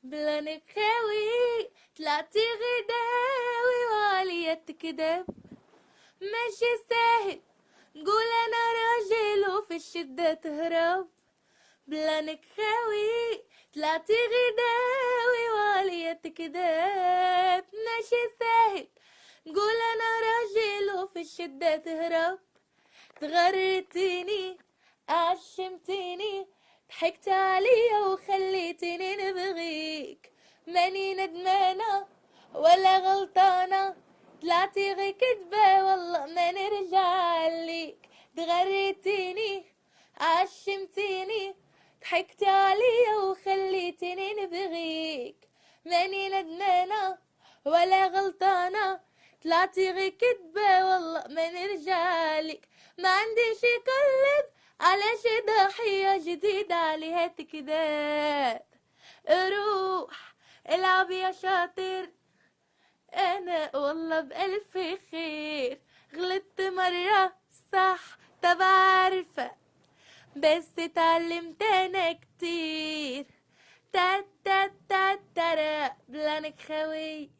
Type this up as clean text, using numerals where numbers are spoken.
بلانك خاوي، طلعتي غداوي وعليت كداب. ماشي ساهل، قول انا راجل وفي الشدة تهرب. بلانك خاوي، طلعتي غداوي وعليت كداب. ماشي ساهل، قول انا راجل وفي الشدة تهرب. تغرتيني، عشمتيني، ضحكت عليا وخليتيني نبغيك. ماني ندمانة ولا غلطانة، طلعتي غي كدبة والله ما نرجع ليك. تغريتيني، عشمتيني، ضحكتي عليا وخليتيني نبغيك. ماني ندمانة ولا غلطانة، طلعتي غي كدبة والله ما نرجع لك. ما عنديش قلب على شي ضحية جديدة عليها تكذاب. روح العب يا شاطر، انا والله بألف خير. غلطت مرة صح، طب عارفة، بس اتعلمت انا كتير. تا تا تا ترى بلانك خاوي.